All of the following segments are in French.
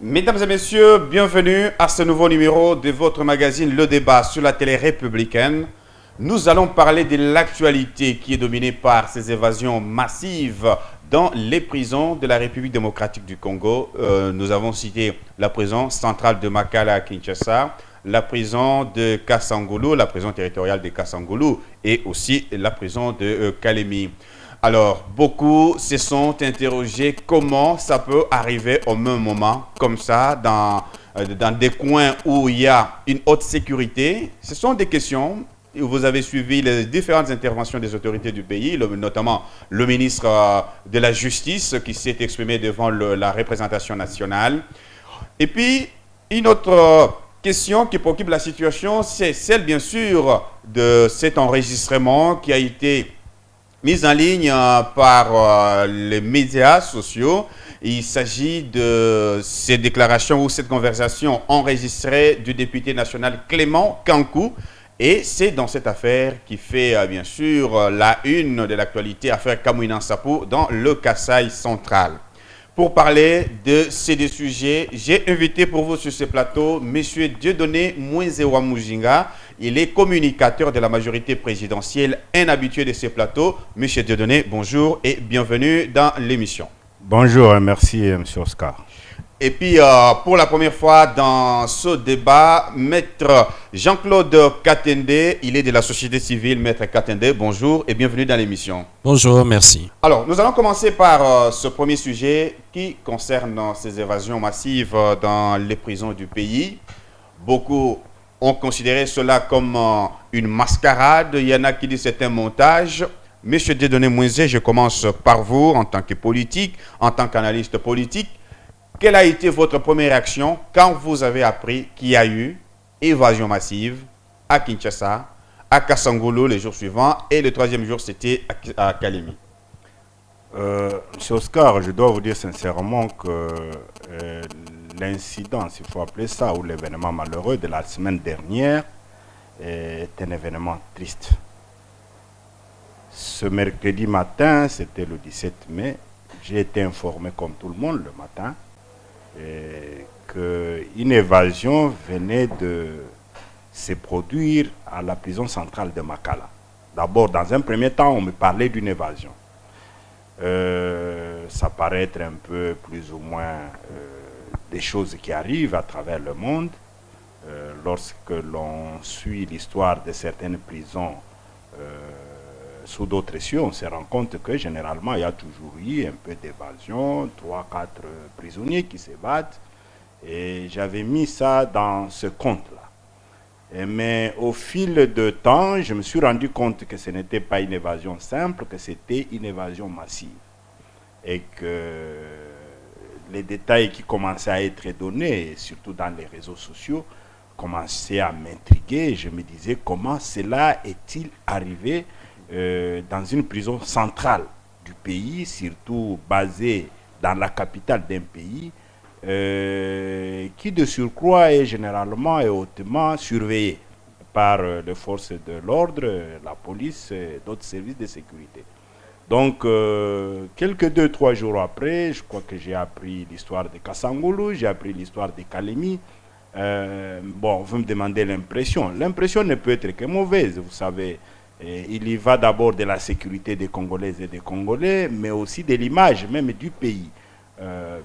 Mesdames et messieurs, bienvenue à ce nouveau numéro de votre magazine Le Débat sur la télé républicaine. Nous allons parler de l'actualité qui est dominée par ces évasions massives dans les prisons de la République démocratique du Congo. Nous avons cité la prison centrale de Makala à Kinshasa, la prison de Kasangulu, la prison territoriale de Kasangulu et aussi la prison de Kalemi. Alors, beaucoup se sont interrogés comment ça peut arriver au même moment, comme ça, dans des coins où il y a une haute sécurité. Ce sont des questions. Vous avez suivi les différentes interventions des autorités du pays, notamment le ministre de la Justice qui s'est exprimé devant la représentation nationale. Et puis, une autre question qui préoccupe la situation, c'est celle, bien sûr, de cet enregistrement qui a été mise en ligne par les médias sociaux. Il s'agit de ces déclarations ou cette conversation enregistrée du député national Clément Kankou. Et c'est dans cette affaire qui fait bien sûr la une de l'actualité, affaire Kamouina Nsapou dans le Kasaï central. Pour parler de ces deux sujets, j'ai invité pour vous sur ce plateau M. Dieudonné Mwenzewa Mujinga. Il est communicateur de la majorité présidentielle, un habitué de ces plateaux. M. Dieudonné, bonjour et bienvenue dans l'émission. Bonjour et merci M. Oscar. Et puis, pour la première fois dans ce débat, Maître Jean-Claude Katende, il est de la société civile. Maître Katende, bonjour et bienvenue dans l'émission. Bonjour, merci. Alors, nous allons commencer par ce premier sujet qui concerne ces évasions massives dans les prisons du pays. Beaucoup ont considéré cela comme une mascarade. Il y en a qui disent que c'est un montage. Monsieur Dieudonné Mwenze, je commence par vous en tant que politique, en tant qu'analyste politique. Quelle a été votre première réaction quand vous avez appris qu'il y a eu évasion massive à Kinshasa, à Kasangulu le jour suivant et le troisième jour c'était à Kalemi? Monsieur Oscar, je dois vous dire sincèrement que l'incident, s'il faut appeler ça, ou l'événement malheureux de la semaine dernière est un événement triste. Ce mercredi matin, c'était le 17 mai, j'ai été informé comme tout le monde le matin qu'une évasion venait de se produire à la prison centrale de Makala. D'abord, dans un premier temps, on me parlait d'une évasion. Ça paraît être un peu plus ou moins des choses qui arrivent à travers le monde. Lorsque l'on suit l'histoire de certaines prisons sous d'autres cieux, on se rend compte que généralement il y a toujours eu un peu d'évasion, 3-4 prisonniers qui se battent, et j'avais mis ça dans ce compte-là. Mais au fil de temps, je me suis rendu compte que ce n'était pas une évasion simple, que c'était une évasion massive. Et que les détails qui commençaient à être donnés, surtout dans les réseaux sociaux, commençaient à m'intriguer. Je me disais comment cela est-il arrivé dans une prison centrale du pays, surtout basée dans la capitale d'un pays, qui de surcroît est généralement et hautement surveillée par les forces de l'ordre, la police et d'autres services de sécurité. Donc, quelques 2-3 jours après, je crois que j'ai appris l'histoire de Kasangulu, j'ai appris l'histoire de Kalemi. Bon, vous me demandez l'impression. L'impression ne peut être que mauvaise, vous savez. Il y va d'abord de la sécurité des Congolaises et des Congolais, mais aussi de l'image même du pays.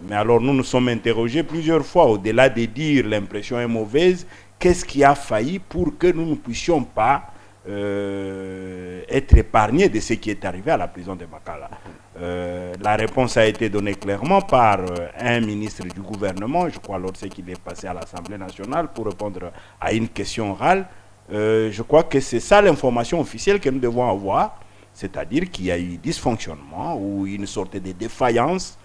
Mais alors nous nous sommes interrogés plusieurs fois, au-delà de dire l'impression est mauvaise, qu'est-ce qui a failli pour que nous ne puissions pas être épargnés de ce qui est arrivé à la prison de Makala. La réponse a été donnée clairement par un ministre du gouvernement, je crois lorsqu'il est passé à l'Assemblée nationale pour répondre à une question orale. Je crois que c'est ça l'information officielle que nous devons avoir, c'est-à-dire qu'il y a eu dysfonctionnement ou une sorte de défaillance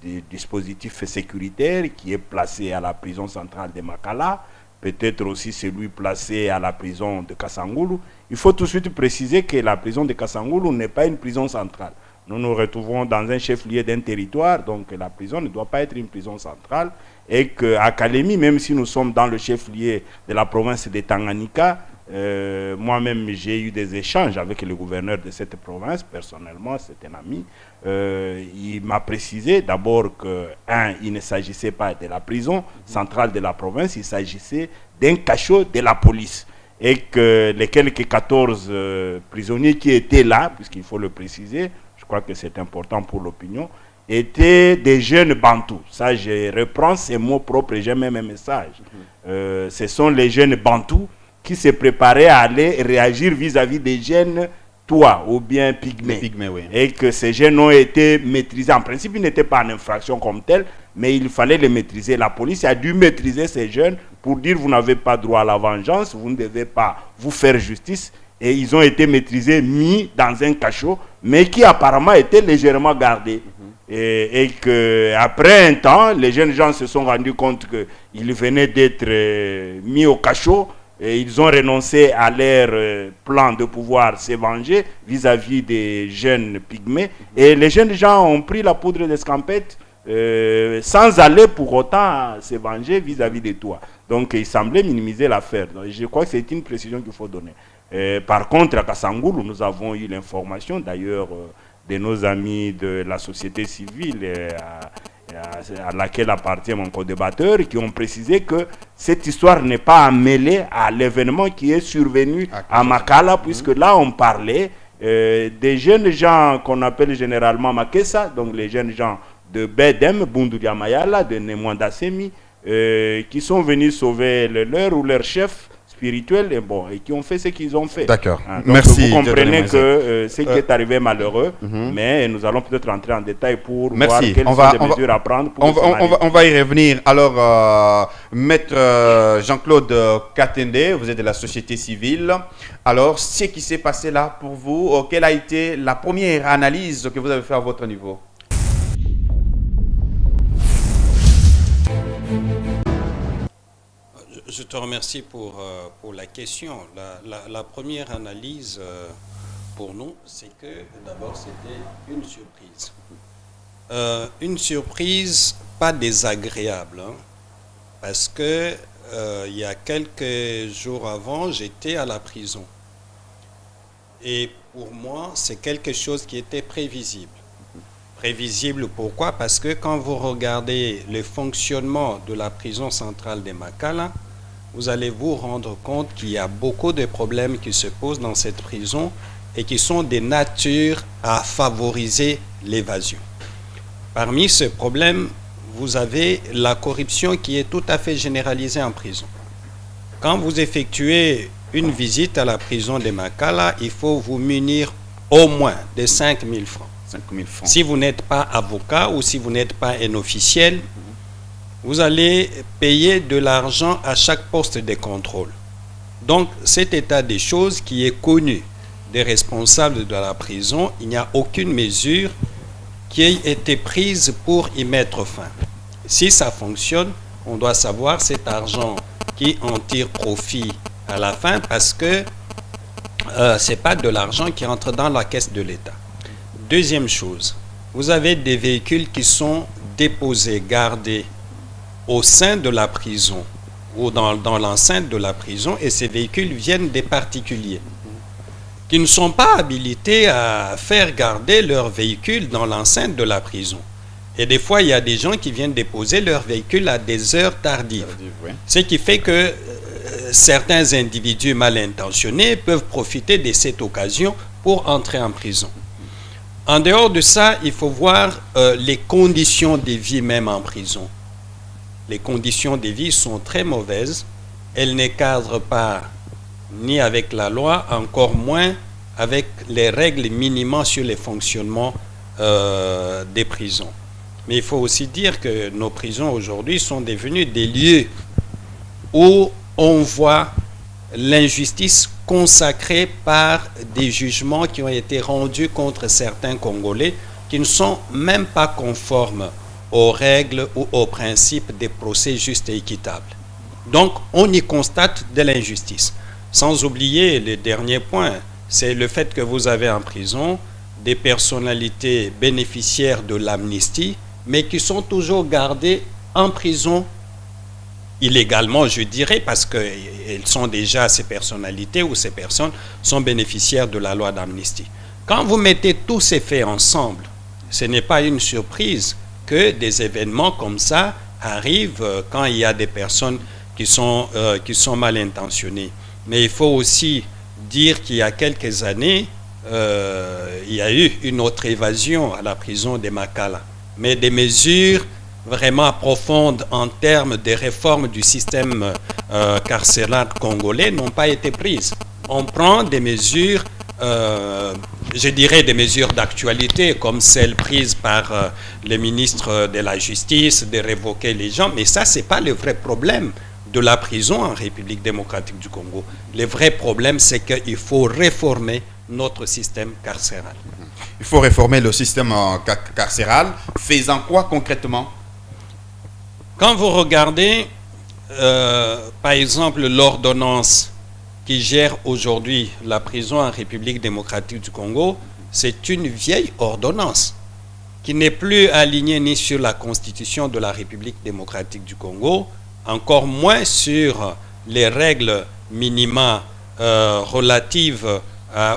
du dispositif sécuritaire qui est placé à la prison centrale de Makala, peut-être aussi celui placé à la prison de Kasangulu. Il faut tout de suite préciser que la prison de Kasangulu n'est pas une prison centrale. Nous nous retrouvons dans un chef-lieu d'un territoire, donc la prison ne doit pas être une prison centrale. Et qu'à Kalemi, même si nous sommes dans le chef-lieu de la province de Tanganyika, Moi-même, j'ai eu des échanges avec le gouverneur de cette province, personnellement, c'est un ami. Il m'a précisé d'abord que, il ne s'agissait pas de la prison centrale de la province, il s'agissait d'un cachot de la police. Et que les quelques 14 prisonniers qui étaient là, puisqu'il faut le préciser, je crois que c'est important pour l'opinion, étaient des jeunes bantous. Ça, je reprends ces mots propres et j'ai même un message. Ce sont les jeunes bantous qui se préparaient à aller réagir vis-à-vis des jeunes Tois ou bien pygmées. Oui. Et que ces jeunes ont été maîtrisés. En principe, ils n'étaient pas en infraction comme telle, mais il fallait les maîtriser. La police a dû maîtriser ces jeunes pour dire vous n'avez pas droit à la vengeance, vous ne devez pas vous faire justice. Et ils ont été maîtrisés, mis dans un cachot, mais qui apparemment était légèrement gardé. Et qu'après un temps, les jeunes gens se sont rendus compte qu'ils venaient d'être mis au cachot et ils ont renoncé à leur plan de pouvoir se venger vis-à-vis des jeunes pygmées. Et les jeunes gens ont pris la poudre d'escampette sans aller pour autant se venger vis-à-vis de toi. Donc il semblait minimiser l'affaire. Je crois que c'est une précision qu'il faut donner. Par contre, à Kassangoulou, nous avons eu l'information, d'ailleurs, de nos amis de la société civile à laquelle appartient mon co-débatteur, qui ont précisé que cette histoire n'est pas mêlée à l'événement qui est survenu à Makala, puisque là, on parlait des jeunes gens qu'on appelle généralement Makessa, donc les jeunes gens de Bedem, Bunduria Mayala, de Nemwanda Semi, qui sont venus sauver leur ou leur chef spirituels et qui ont fait ce qu'ils ont fait. D'accord. Merci. Vous comprenez que ce qui est arrivé est malheureux, mais nous allons peut-être rentrer en détail pour voir quelles sont les mesures à prendre. On va y revenir. Alors, Maître Jean-Claude Katende, vous êtes de la société civile. Alors, ce qui s'est passé là pour vous, quelle a été la première analyse que vous avez faite à votre niveau? Je te remercie pour la question. La première analyse pour nous, c'est que d'abord c'était une surprise. Une surprise pas désagréable, hein, parce que il y a quelques jours avant, j'étais à la prison. Et pour moi, c'est quelque chose qui était prévisible. Prévisible pourquoi? Parce que quand vous regardez le fonctionnement de la prison centrale de Makala, vous allez vous rendre compte qu'il y a beaucoup de problèmes qui se posent dans cette prison et qui sont de nature à favoriser l'évasion. Parmi ces problèmes, vous avez la corruption qui est tout à fait généralisée en prison. Quand vous effectuez une visite à la prison de Makala, il faut vous munir au moins de 5 000 francs. 5 000 francs. Si vous n'êtes pas avocat ou si vous n'êtes pas un officiel, vous allez payer de l'argent à chaque poste de contrôle. Donc, cet état des choses qui est connu des responsables de la prison, il n'y a aucune mesure qui ait été prise pour y mettre fin. Si ça fonctionne, on doit savoir cet argent qui en tire profit à la fin parce que ce n'est pas de l'argent qui entre dans la caisse de l'État. Deuxième chose, vous avez des véhicules qui sont déposés, gardés au sein de la prison ou dans l'enceinte de la prison, et ces véhicules viennent des particuliers qui ne sont pas habilités à faire garder leurs véhicules dans l'enceinte de la prison. Et des fois, il y a des gens qui viennent déposer leurs véhicules à des heures tardives. Ce qui fait que certains individus mal intentionnés peuvent profiter de cette occasion pour entrer en prison. En dehors de ça, il faut voir les conditions de vie même en prison. Les conditions de vie sont très mauvaises. Elles ne cadrent pas ni avec la loi, encore moins avec les règles minimales sur le fonctionnement des prisons. Mais il faut aussi dire que nos prisons aujourd'hui sont devenues des lieux où on voit l'injustice consacrée par des jugements qui ont été rendus contre certains Congolais qui ne sont même pas conformes aux règles ou aux principes des procès justes et équitables. Donc, on y constate de l'injustice. Sans oublier le dernier point, c'est le fait que vous avez en prison des personnalités bénéficiaires de l'amnistie, mais qui sont toujours gardées en prison illégalement, je dirais, parce qu'elles sont déjà, ces personnalités ou ces personnes sont bénéficiaires de la loi d'amnistie. Quand vous mettez tous ces faits ensemble, ce n'est pas une surprise que des événements comme ça arrivent quand il y a des personnes qui sont mal intentionnées. Mais il faut aussi dire qu'il y a quelques années, il y a eu une autre évasion à la prison de Makala. Mais des mesures vraiment profondes en termes de réforme du système carcéral congolais n'ont pas été prises. On prend des mesures, je dirais des mesures d'actualité, comme celles prises par le ministre de la Justice, de révoquer les gens, mais ça, ce n'est pas le vrai problème de la prison en République démocratique du Congo. Le vrai problème, c'est qu'il faut réformer notre système carcéral. Il faut réformer le système carcéral. Faisant quoi concrètement? Quand vous regardez, par exemple, l'ordonnance qui gère aujourd'hui la prison en République démocratique du Congo, c'est une vieille ordonnance qui n'est plus alignée ni sur la Constitution de la République démocratique du Congo, encore moins sur les règles minima relatives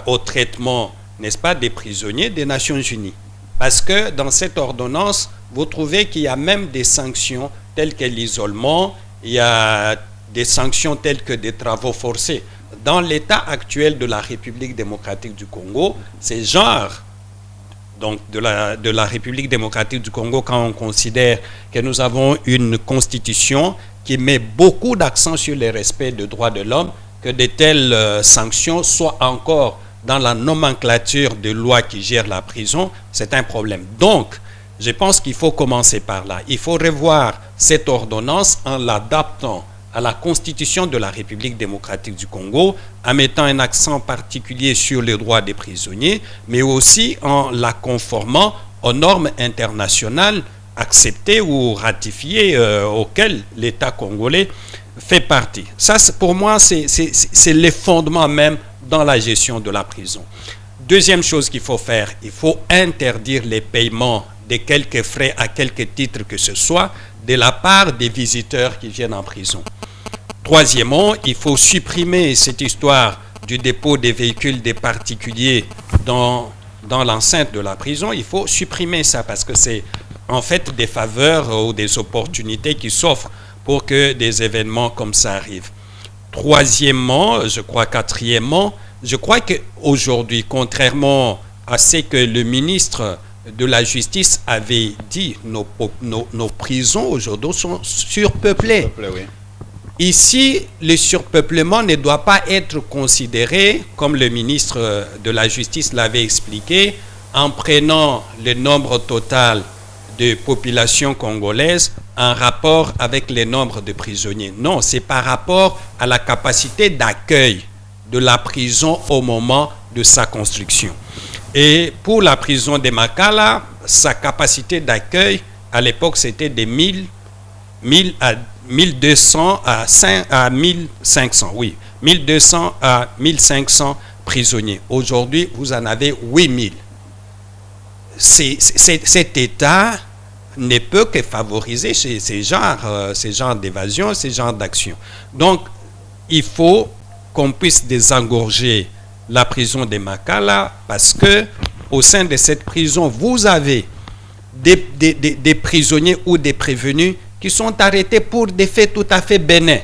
au traitement, n'est-ce pas, des prisonniers des Nations Unies. Parce que dans cette ordonnance, vous trouvez qu'il y a même des sanctions telles que l'isolement, il y a des sanctions telles que des travaux forcés. Dans l'état actuel de la République démocratique du Congo, ces genres donc de la République démocratique du Congo, quand on considère que nous avons une constitution qui met beaucoup d'accent sur le respect des droits de l'homme, que de telles sanctions soient encore dans la nomenclature de loi qui gère la prison, c'est un problème. Donc, je pense qu'il faut commencer par là. Il faut revoir cette ordonnance en l'adaptant à la Constitution de la République démocratique du Congo, en mettant un accent particulier sur les droits des prisonniers, mais aussi en la conformant aux normes internationales acceptées ou ratifiées auxquelles l'État congolais fait partie. Ça, pour moi, c'est le fondement même dans la gestion de la prison. Deuxième chose qu'il faut faire, il faut interdire les paiements de quelques frais à quelque titre que ce soit de la part des visiteurs qui viennent en prison. Troisièmement, il faut supprimer cette histoire du dépôt des véhicules des particuliers dans l'enceinte de la prison. Il faut supprimer ça parce que c'est en fait des faveurs ou des opportunités qui s'offrent pour que des événements comme ça arrivent. Troisièmement, quatrièmement, je crois qu'aujourd'hui, contrairement à ce que le ministre de la Justice avait dit, nos prisons aujourd'hui sont surpeuplées. Oui. Ici, le surpeuplement ne doit pas être considéré, comme le ministre de la Justice l'avait expliqué, en prenant le nombre total de population congolaise en rapport avec le nombre de prisonniers. Non, c'est par rapport à la capacité d'accueil de la prison au moment de sa construction. Et pour la prison de Makala, sa capacité d'accueil, à l'époque, c'était de 1200 à 1500, oui. 1200 à 1500 prisonniers. Aujourd'hui, vous en avez 8000. Cet État ne peut que favoriser ces genres d'évasion, ces genres d'actions. Donc, il faut qu'on puisse désengorger la prison de Makala parce que au sein de cette prison, vous avez des prisonniers ou des prévenus qui sont arrêtés pour des faits tout à fait bénins.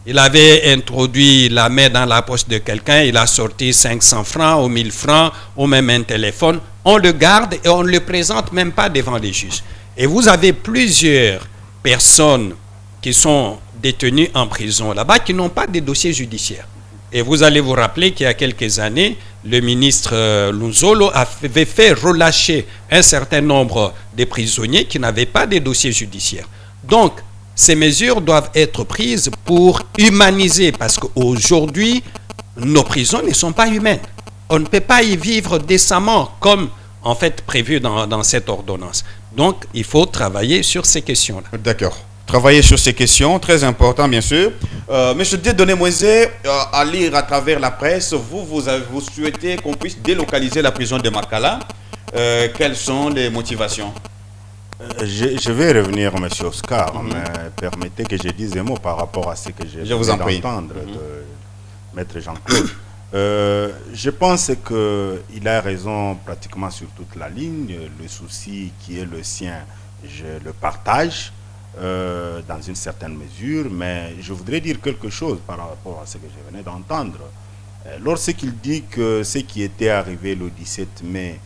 Il avait introduit la main dans la poche de quelqu'un, il a sorti 500 francs ou 1000 francs ou même un téléphone. On le garde et on ne le présente même pas devant les juges. Et vous avez plusieurs personnes qui sont détenues en prison là-bas qui n'ont pas de dossier judiciaire. Et vous allez vous rappeler qu'il y a quelques années, le ministre Lunzolo avait fait relâcher un certain nombre de prisonniers qui n'avaient pas de dossier judiciaire. Donc, ces mesures doivent être prises pour humaniser, parce qu'aujourd'hui, nos prisons ne sont pas humaines. On ne peut pas y vivre décemment, comme en fait prévu dans cette ordonnance. Donc, il faut travailler sur ces questions-là. D'accord. Travailler sur ces questions, très important bien sûr. Monsieur Dieudonné Moïse, à lire à travers la presse, vous souhaitez qu'on puisse délocaliser la prison de Makala. Quelles sont les motivations? Je vais revenir, M. Oscar, mais permettez que je dise un mot par rapport à ce que je vous en prie d'entendre de Maître Jean-Claude. Je pense qu'il a raison pratiquement sur toute la ligne. Le souci qui est le sien, je le partage dans une certaine mesure, mais je voudrais dire quelque chose par rapport à ce que je venais d'entendre. Lorsqu'il dit que ce qui était arrivé le 17 mai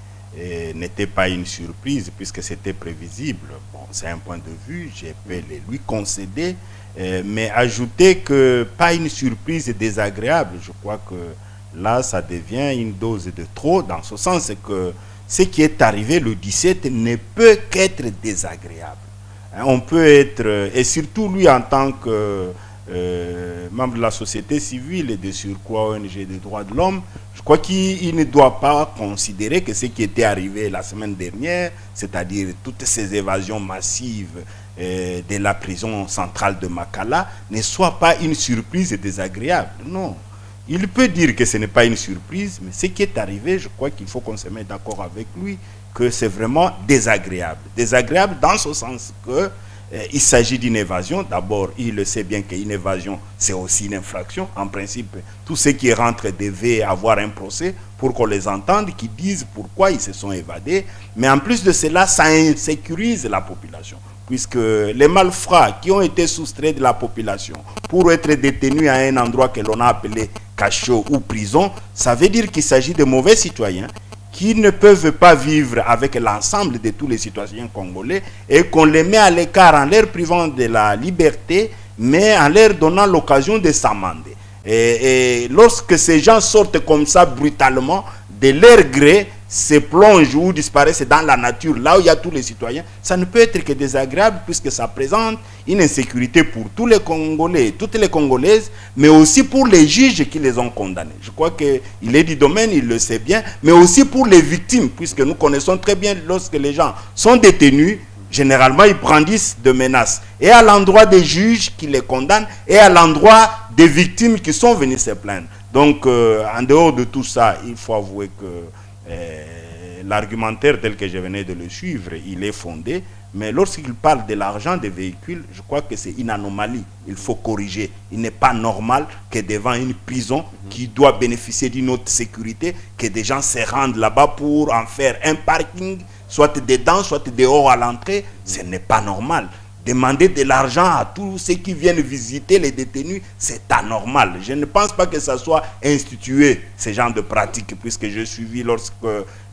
n'était pas une surprise puisque c'était prévisible, bon, c'est un point de vue, je peux le lui concéder, mais ajouter que pas une surprise désagréable, je crois que là ça devient une dose de trop, dans ce sens que ce qui est arrivé le 17 ne peut qu'être désagréable. On peut être, et surtout lui en tant que membre de la société civile et de surcroît ONG des droits de l'homme, je crois qu'il ne doit pas considérer que ce qui était arrivé la semaine dernière, c'est-à-dire toutes ces évasions massives de la prison centrale de Makala, ne soit pas une surprise désagréable. Non. Il peut dire que ce n'est pas une surprise, mais ce qui est arrivé, je crois qu'il faut qu'on se mette d'accord avec lui, que c'est vraiment désagréable. Désagréable dans ce sens que il s'agit d'une évasion. D'abord, il le sait bien qu'une évasion, c'est aussi une infraction. En principe, tous ceux qui rentrent devaient avoir un procès pour qu'on les entende, qui disent pourquoi ils se sont évadés. Mais en plus de cela, ça insécurise la population, puisque les malfrats qui ont été soustraits de la population pour être détenus à un endroit que l'on a appelé cachot ou prison, ça veut dire qu'il s'agit de mauvais citoyens qui ne peuvent pas vivre avec l'ensemble de tous les citoyens congolais et qu'on les met à l'écart en leur privant de la liberté, mais en leur donnant l'occasion de s'amender. Et lorsque ces gens sortent comme ça brutalement, de leur gré, se plongent ou disparaissent dans la nature, là où il y a tous les citoyens, ça ne peut être que désagréable puisque ça présente une insécurité pour tous les Congolais, toutes les Congolaises, mais aussi pour les juges qui les ont condamnés. Je crois qu'il est du domaine, il le sait bien, mais aussi pour les victimes, puisque nous connaissons très bien lorsque les gens sont détenus, généralement ils brandissent de menaces, et à l'endroit des juges qui les condamnent, et à l'endroit des victimes qui sont venues se plaindre. Donc, en dehors de tout ça, il faut avouer que l'argumentaire tel que je venais de le suivre, il est fondé, mais lorsqu'il parle de l'argent des véhicules, je crois que c'est une anomalie. Il faut corriger. Il n'est pas normal que devant une prison qui doit bénéficier d'une autre sécurité, que des gens se rendent là-bas pour en faire un parking, soit dedans, soit dehors à l'entrée. Ce n'est pas normal. Demander de l'argent à tous ceux qui viennent visiter les détenus, c'est anormal. Je ne pense pas que ça soit institué, ce genre de pratique, puisque j'ai suivi lorsque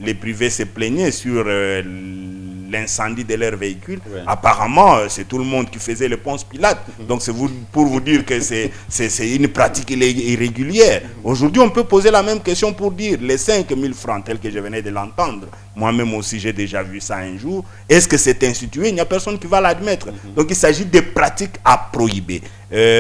les privés se plaignaient sur l'incendie de leur véhicule. Ouais. Apparemment, c'est tout le monde qui faisait le Ponce Pilate. Donc c'est pour vous dire que c'est une pratique irrégulière. Aujourd'hui, on peut poser la même question pour dire les 5 000 francs, tel que je venais de l'entendre. Moi-même aussi, j'ai déjà vu ça un jour. Est-ce que c'est institué? Il n'y a personne qui va l'admettre. Donc il s'agit de pratiques à prohiber.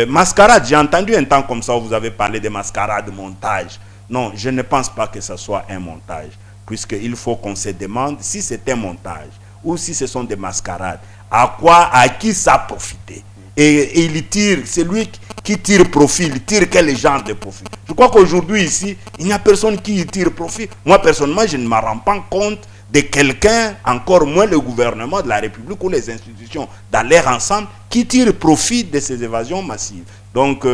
Mascarade, j'ai entendu un temps comme ça où vous avez parlé de mascarade, montage. Non, je ne pense pas que ce soit un montage, puisqu'il faut qu'on se demande si c'est un montage ou si ce sont des mascarades. À qui ça a profité? Et il tire, c'est lui qui tire profit, il tire quel genre de profit? Je crois qu'aujourd'hui ici, il n'y a personne qui y tire profit. Moi personnellement, je ne me rends pas compte de quelqu'un, encore moins le gouvernement de la République ou les institutions dans leur ensemble, qui tire profit de ces évasions massives. Donc,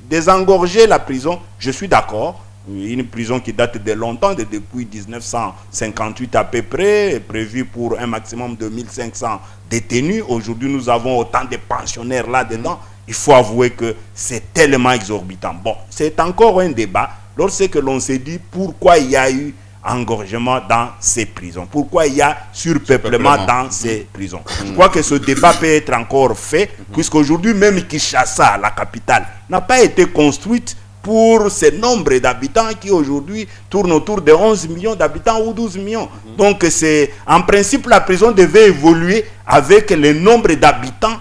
désengorger la prison, je suis d'accord. Une prison qui date de longtemps, depuis 1958 à peu près, prévue pour un maximum de 1500 détenus. Aujourd'hui, nous avons autant de pensionnaires là-dedans. Il faut avouer que c'est tellement exorbitant. Bon, c'est encore un débat lorsque l'on s'est dit pourquoi il y a eu engorgement dans ces prisons. Pourquoi il y a surpeuplement dans ces prisons. Je crois que ce débat peut être encore fait, puisqu'aujourd'hui même Kinshasa, la capitale, n'a pas été construite pour ce nombre d'habitants qui aujourd'hui tournent autour de 11 millions d'habitants ou 12 millions. Donc c'est en principe la prison devait évoluer avec le nombre d'habitants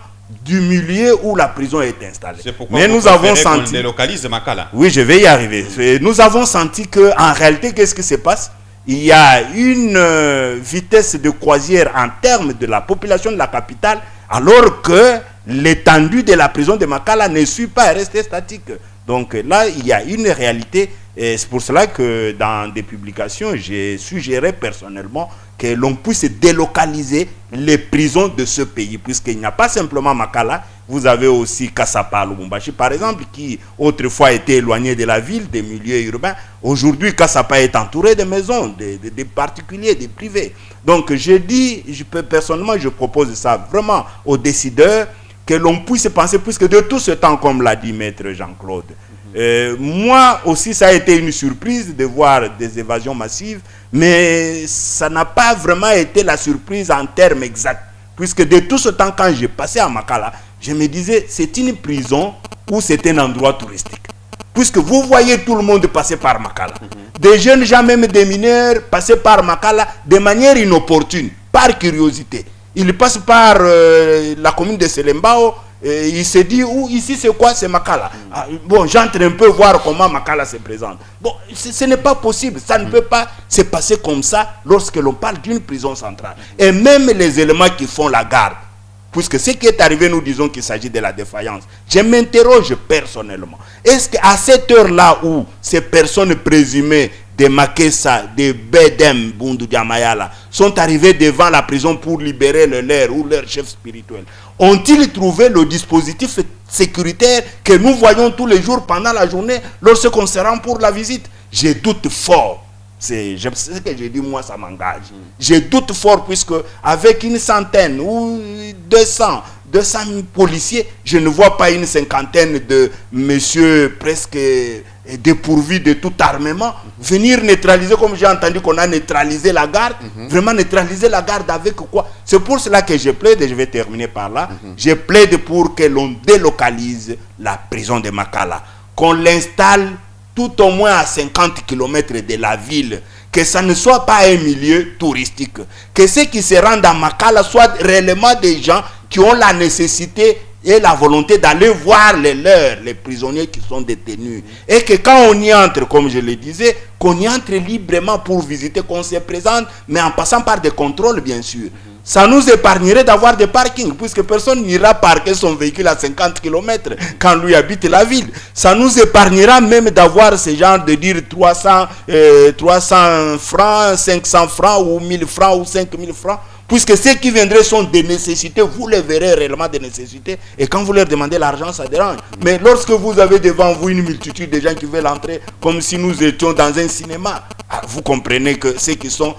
du milieu où la prison est installée. Mais nous avons senti, délocalise Makala. Oui, je vais y arriver. Nous avons senti que en réalité, qu'est-ce qui se passe? Il y a une vitesse de croisière en termes de la population de la capitale, alors que l'étendue de la prison de Makala ne suit pas, elle reste statique. Donc là, il y a une réalité, et c'est pour cela que dans des publications, j'ai suggéré personnellement que l'on puisse délocaliser les prisons de ce pays, puisqu'il n'y a pas simplement Makala, vous avez aussi Kassapa, Lubumbashi, par exemple, qui autrefois était éloigné de la ville, des milieux urbains. Aujourd'hui, Kassapa est entouré de maisons, des particuliers, des privés. Donc, personnellement, je propose ça vraiment aux décideurs, que l'on puisse penser, puisque de tout ce temps, comme l'a dit Maître Jean-Claude, moi aussi, ça a été une surprise de voir des évasions massives, mais ça n'a pas vraiment été la surprise en termes exacts. Puisque de tout ce temps, quand j'ai passé à Makala, je me disais, c'est une prison ou c'est un endroit touristique. Puisque vous voyez tout le monde passer par Makala. Des jeunes gens, même des mineurs, passer par Makala de manière inopportune, par curiosité. Ils passent par la commune de Selembao, il se dit, ici c'est quoi? C'est Makala. Bon, j'entre un peu voir comment Makala se présente. Bon, ce n'est pas possible, ça ne peut pas se passer comme ça lorsque l'on parle d'une prison centrale. Et même les éléments qui font la garde, puisque ce qui est arrivé, nous disons qu'il s'agit de la défaillance. Je m'interroge personnellement. Est-ce qu'à cette heure-là où ces personnes présumées de Makessa, de Bedem, Bundu Diamayala, sont arrivés devant la prison pour libérer leur ou leur chef spirituel, ont-ils trouvé le dispositif sécuritaire que nous voyons tous les jours pendant la journée lorsqu'on se rend pour la visite? Je doute fort. C'est ce que j'ai dit, moi ça m'engage. Je doute fort puisque avec une centaine ou 200 policiers, je ne vois pas une cinquantaine de messieurs presque dépourvus de tout armement venir neutraliser, comme j'ai entendu qu'on a neutralisé la garde. Vraiment neutraliser la garde avec quoi? C'est pour cela que je plaide, et je vais terminer par là, je plaide pour que l'on délocalise la prison de Makala, qu'on l'installe tout au moins à 50 km de la ville, que ça ne soit pas un milieu touristique, que ceux qui se rendent à Makala soient réellement des gens qui ont la nécessité et la volonté d'aller voir les leurs, les prisonniers qui sont détenus. Et que quand on y entre, comme je le disais, qu'on y entre librement pour visiter, qu'on se présente, mais en passant par des contrôles, bien sûr. Ça nous épargnerait d'avoir des parkings, puisque personne n'ira parquer son véhicule à 50 km quand lui habite la ville. Ça nous épargnera même d'avoir ce genre de dire 300 francs, 500 francs, ou 1000 francs, ou 5000 francs. Puisque ceux qui viendraient sont des nécessités, vous les verrez réellement des nécessités. Et quand vous leur demandez l'argent, ça dérange. Mais lorsque vous avez devant vous une multitude de gens qui veulent entrer, comme si nous étions dans un cinéma, vous comprenez que ceux qui sont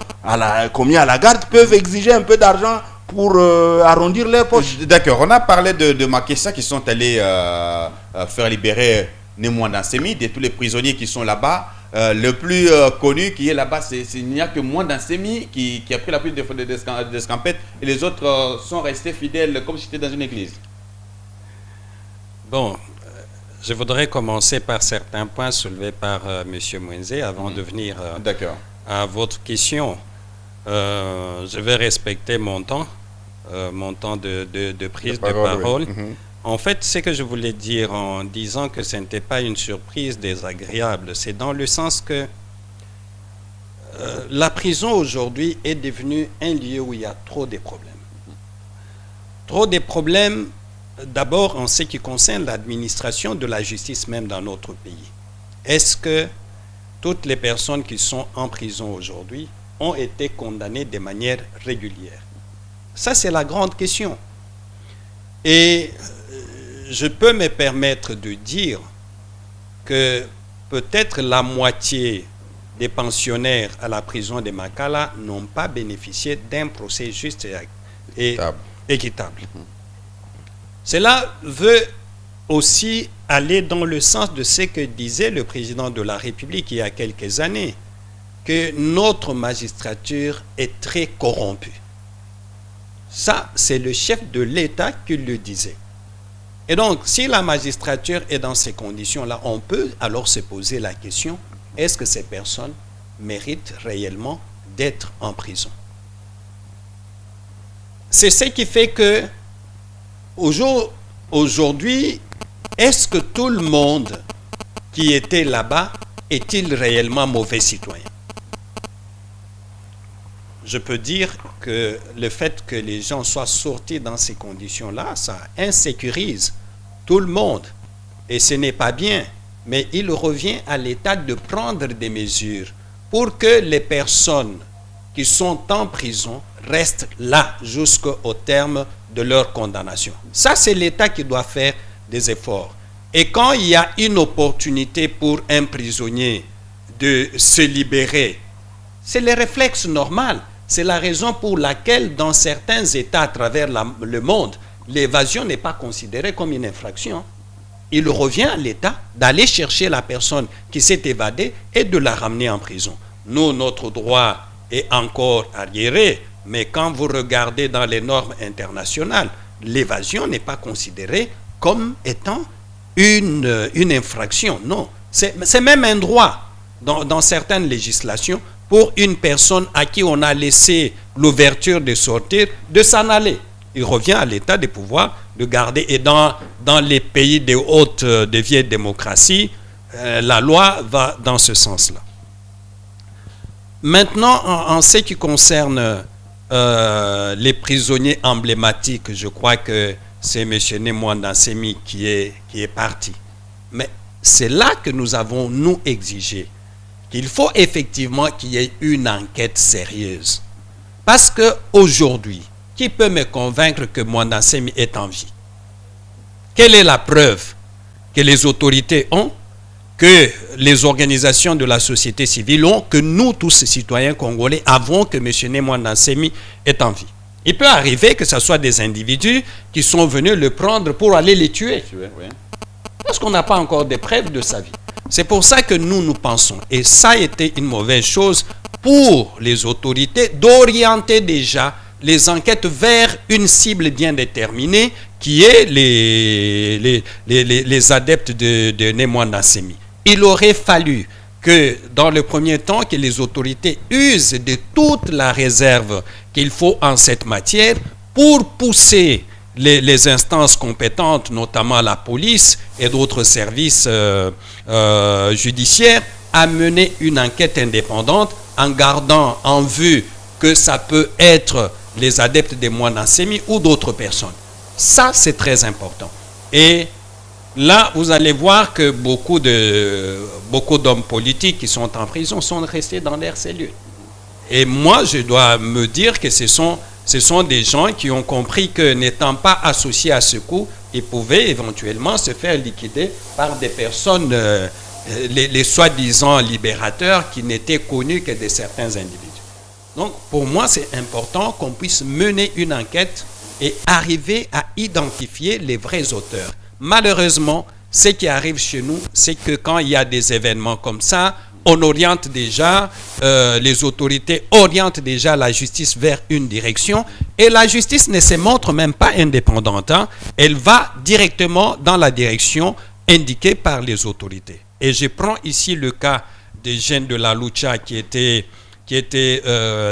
commis à la garde peuvent exiger un peu d'argent pour arrondir leurs poches. D'accord, on a parlé de Makessa qui sont allés faire libérer Némoine Dansemi, de tous les prisonniers qui sont là-bas. Le plus connu qui est là-bas, il n'y a que moi Dansemi qui a pris la prise d'escampette et les autres sont restés fidèles comme si c'était dans une église. Bon, je voudrais commencer par certains points soulevés par M. Mwenze avant de venir à votre question. Je vais respecter mon temps de prise de parole. Oui. En fait, ce que je voulais dire en disant que ce n'était pas une surprise désagréable, c'est dans le sens que la prison aujourd'hui est devenue un lieu où il y a trop de problèmes. Trop de problèmes, d'abord en ce qui concerne l'administration de la justice même dans notre pays. Est-ce que toutes les personnes qui sont en prison aujourd'hui ont été condamnées de manière régulière? Ça, c'est la grande question. Et je peux me permettre de dire que peut-être la moitié des pensionnaires à la prison de Makala n'ont pas bénéficié d'un procès juste et équitable. Cela veut aussi aller dans le sens de ce que disait le président de la République il y a quelques années, que notre magistrature est très corrompue. Ça, c'est le chef de l'État qui le disait. Et donc, si la magistrature est dans ces conditions-là, on peut alors se poser la question, est-ce que ces personnes méritent réellement d'être en prison? C'est ce qui fait que, aujourd'hui, est-ce que tout le monde qui était là-bas est-il réellement mauvais citoyen? Je peux dire que le fait que les gens soient sortis dans ces conditions-là, ça insécurise tout le monde. Et ce n'est pas bien. mais il revient à l'État de prendre des mesures pour que les personnes qui sont en prison restent là jusqu'au terme de leur condamnation. Ça, c'est l'État qui doit faire des efforts. Et quand il y a une opportunité pour un prisonnier de se libérer, c'est le réflexe normal. C'est la raison pour laquelle dans certains États à travers le monde, l'évasion n'est pas considérée comme une infraction. Il revient à l'État d'aller chercher la personne qui s'est évadée et de la ramener en prison. Nous, notre droit est encore arriéré, mais quand vous regardez dans les normes internationales, l'évasion n'est pas considérée comme étant une infraction. Non, c'est même un droit dans certaines législations pour une personne à qui on a laissé l'ouverture de sortir, de s'en aller. Il revient à l'État de pouvoir de garder. Et dans les pays des vieilles démocraties, la loi va dans ce sens-là. Maintenant, en ce qui concerne les prisonniers emblématiques, je crois que c'est M. Nemwanda Nsemi qui est parti. Mais c'est là que nous avons, nous, exigé qu'il faut effectivement qu'il y ait une enquête sérieuse. Parce qu'aujourd'hui, qui peut me convaincre que Mwanda Nsemi est en vie? Quelle est la preuve que les autorités ont, que les organisations de la société civile ont, que nous, tous citoyens congolais, avons que M. Nemwanda Nsemi est en vie? Il peut arriver que ce soit des individus qui sont venus le prendre pour aller les tuer. Parce qu'on n'a pas encore de preuves de sa vie. C'est pour ça que nous pensons, et ça a été une mauvaise chose pour les autorités, d'orienter déjà les enquêtes vers une cible bien déterminée, qui est les adeptes de Nemwanda Nsemi. Il aurait fallu que, dans le premier temps, que les autorités usent de toute la réserve qu'il faut en cette matière pour pousser les instances compétentes, notamment la police et d'autres services judiciaires, à mener une enquête indépendante en gardant en vue que ça peut être les adeptes de Mwanda Nsemi ou d'autres personnes. Ça, c'est très important. Et là, vous allez voir que beaucoup d'hommes politiques qui sont en prison sont restés dans leurs cellules. Et moi, je dois me dire que ce sont des gens qui ont compris que, n'étant pas associés à ce coup, ils pouvaient éventuellement se faire liquider par des personnes, les soi-disant libérateurs, qui n'étaient connus que de certains individus. Donc, pour moi, c'est important qu'on puisse mener une enquête et arriver à identifier les vrais auteurs. Malheureusement, ce qui arrive chez nous, c'est que quand il y a des événements comme ça, on oriente déjà, les autorités orientent déjà la justice vers une direction, et la justice ne se montre même pas indépendante. Elle va directement dans la direction indiquée par les autorités. Et je prends ici le cas des jeunes de la Lucha qui étaient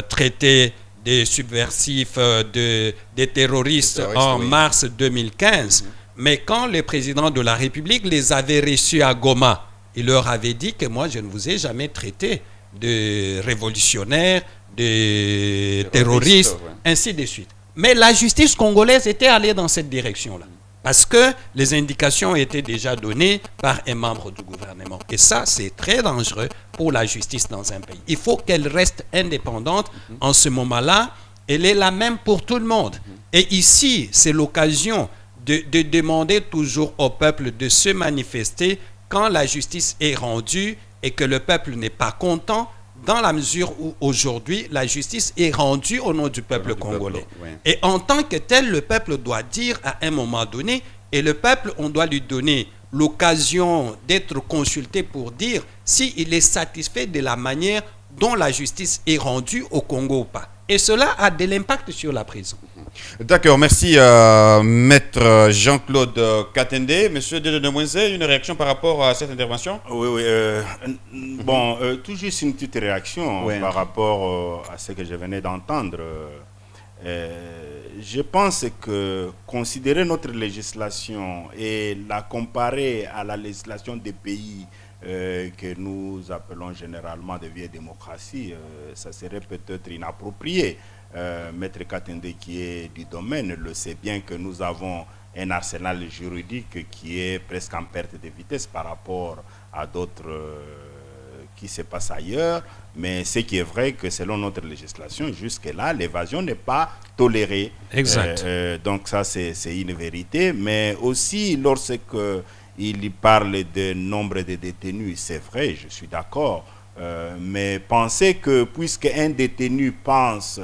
traités des subversifs, des terroristes en mars 2015. Mais quand le président de la République les avait reçus à Goma, il leur avait dit que moi, je ne vous ai jamais traité de révolutionnaires, de terroristes, ainsi de suite. Mais la justice congolaise était allée dans cette direction-là, parce que les indications étaient déjà données par un membre du gouvernement. Et ça, c'est très dangereux pour la justice dans un pays. Il faut qu'elle reste indépendante. En ce moment-là, elle est la même pour tout le monde. Et ici, c'est l'occasion de demander toujours au peuple de se manifester quand la justice est rendue et que le peuple n'est pas content, dans la mesure où aujourd'hui la justice est rendue au nom du peuple congolais. Et en tant que tel, le peuple doit dire à un moment donné, et le peuple, on doit lui donner l'occasion d'être consulté pour dire s'il est satisfait de la manière dont la justice est rendue au Congo ou pas. Et cela a de l'impact sur la prison. D'accord, merci Maître Jean-Claude Katende. Monsieur Dedemouenze, une réaction par rapport à cette intervention? Oui. Bon, tout juste une petite réaction par rapport à ce que je venais d'entendre. Je pense que considérer notre législation et la comparer à la législation des pays que nous appelons généralement des vieilles démocraties, ça serait peut-être inapproprié. Maître Katende, qui est du domaine, le sait bien que nous avons un arsenal juridique qui est presque en perte de vitesse par rapport à d'autres qui se passent ailleurs. Mais ce qui est vrai que selon notre législation, jusque-là, l'évasion n'est pas tolérée. Exact. Donc ça, c'est une vérité. Mais aussi, lorsque il parle de nombre de détenus, c'est vrai, je suis d'accord. Mais pensez que puisque un détenu pense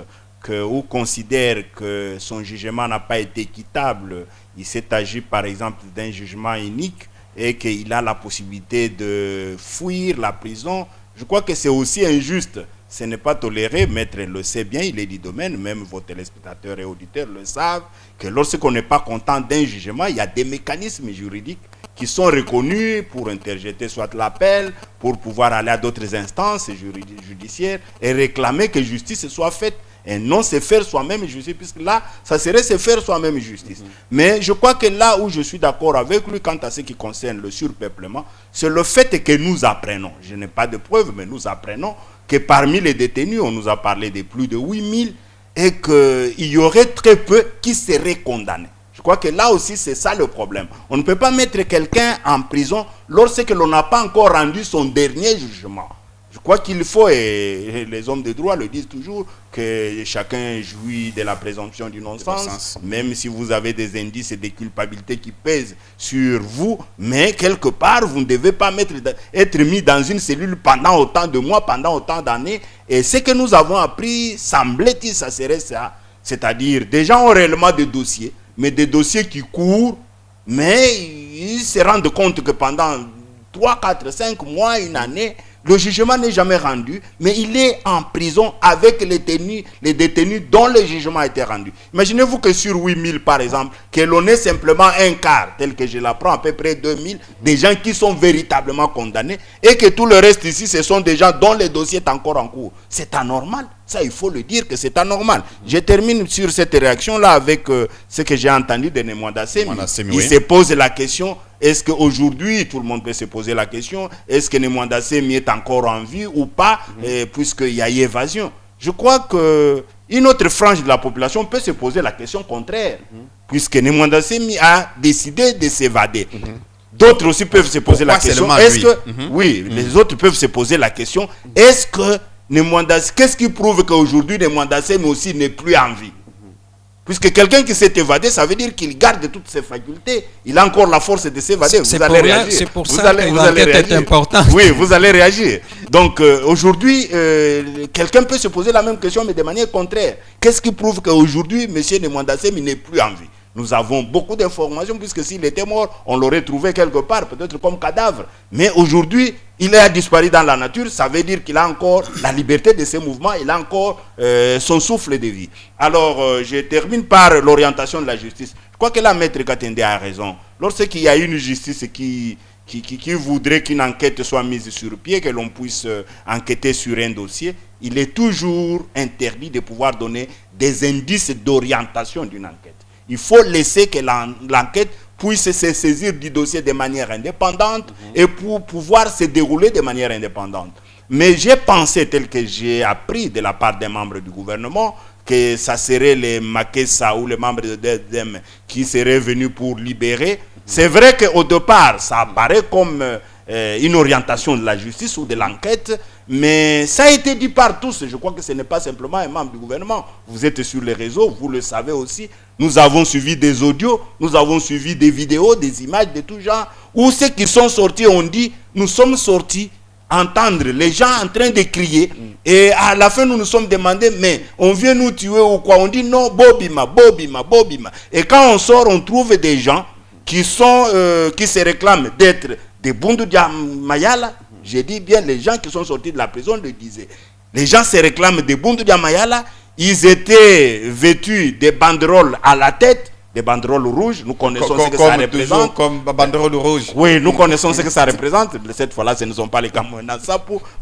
ou considère que son jugement n'a pas été équitable, il s'est agi par exemple d'un jugement unique et qu'il a la possibilité de fuir la prison, je crois que c'est aussi injuste. Ce n'est pas toléré. Maître le sait bien, il est du domaine, même vos téléspectateurs et auditeurs le savent, que lorsqu'on n'est pas content d'un jugement, il y a des mécanismes juridiques qui sont reconnus pour interjeter soit l'appel, pour pouvoir aller à d'autres instances judiciaires et réclamer que justice soit faite. Et non se faire soi-même justice, puisque là, ça serait se faire soi-même justice. Mais je crois que là où je suis d'accord avec lui quant à ce qui concerne le surpeuplement, c'est le fait que nous apprenons, je n'ai pas de preuves, mais nous apprenons que parmi les détenus, on nous a parlé de plus de 8000 et qu'il y aurait très peu qui seraient condamnés. Je crois que là aussi, c'est ça le problème. On ne peut pas mettre quelqu'un en prison lorsque l'on n'a pas encore rendu son dernier jugement. Je crois qu'il faut, et les hommes de droit le disent toujours, que chacun jouit de la présomption d'innocence, même si vous avez des indices et des culpabilités qui pèsent sur vous, mais quelque part, vous ne devez pas être mis dans une cellule pendant autant de mois, pendant autant d'années. Et ce que nous avons appris, semblait-il, ça serait ça. C'est-à-dire, des gens ont réellement des dossiers, mais des dossiers qui courent, mais ils se rendent compte que pendant 3, 4, 5 mois, une année, le jugement n'est jamais rendu, mais il est en prison avec les détenus dont le jugement a été rendu. Imaginez-vous que sur 8000, par exemple, que l'on ait simplement un quart, tel que je l'apprends, à peu près 2000, des gens qui sont véritablement condamnés, et que tout le reste ici, ce sont des gens dont le dossier est encore en cours. C'est anormal. Ça, il faut le dire que c'est anormal. Je termine sur cette réaction-là avec ce que j'ai entendu de Nemwanda Semi. Il se pose la question, est-ce qu'aujourd'hui, tout le monde peut se poser la question, est-ce que Nemwanda Semi est encore en vie ou pas, puisqu'il y a eu évasion. Je crois qu'une autre frange de la population peut se poser la question contraire, puisque Nemwanda Semi a décidé de s'évader. D'autres aussi peuvent se poser la question, oui, les autres peuvent se poser la question, est-ce que qu'est-ce qui prouve qu'aujourd'hui Nemwanda Semi aussi n'est plus en vie? Puisque quelqu'un qui s'est évadé, ça veut dire qu'il garde toutes ses facultés. Il a encore la force de s'évader. C'est pour ça que l'enquête est importante. Oui, vous allez réagir. Donc aujourd'hui, quelqu'un peut se poser la même question, mais de manière contraire. Qu'est-ce qui prouve qu'aujourd'hui, M. Nemwanda Semi n'est plus en vie? Nous avons beaucoup d'informations, puisque s'il était mort, on l'aurait trouvé quelque part, peut-être comme cadavre. Mais aujourd'hui, il a disparu dans la nature, ça veut dire qu'il a encore la liberté de ses mouvements, il a encore son souffle de vie. Alors, je termine par l'orientation de la justice. Je crois que la maître Katende a raison. Lorsqu'il y a une justice qui voudrait qu'une enquête soit mise sur pied, que l'on puisse enquêter sur un dossier, il est toujours interdit de pouvoir donner des indices d'orientation d'une enquête. Il faut laisser que l'enquête puisse se saisir du dossier de manière indépendante et pour pouvoir se dérouler de manière indépendante. Mais j'ai pensé, tel que j'ai appris de la part des membres du gouvernement, que ça serait les Makessa ou les membres de DEDEM qui seraient venus pour libérer. C'est vrai qu'au départ, ça apparaît comme une orientation de la justice ou de l'enquête, mais ça a été dit par tous. Je crois que ce n'est pas simplement un membre du gouvernement. Vous êtes sur les réseaux, vous le savez aussi. Nous avons suivi des audios, nous avons suivi des vidéos, des images de tout genre, où ceux qui sont sortis ont dit, nous sommes sortis entendre les gens en train de crier, et à la fin nous nous sommes demandé, mais on vient nous tuer ou quoi? On dit non, Bobima, Bobima, Bobima. Et quand on sort, on trouve des gens qui se réclament d'être des Bundu Dia Mayala. J'ai dit bien, les gens qui sont sortis de la prison le disaient. Les gens se réclament des Bundu Dia Mayala. Ils étaient vêtus des banderoles à la tête, des banderoles rouges. Nous connaissons ce que ça représente. Comme banderole rouge. Oui, nous connaissons ce que ça représente. Cette fois-là, ce ne sont pas les Camerounais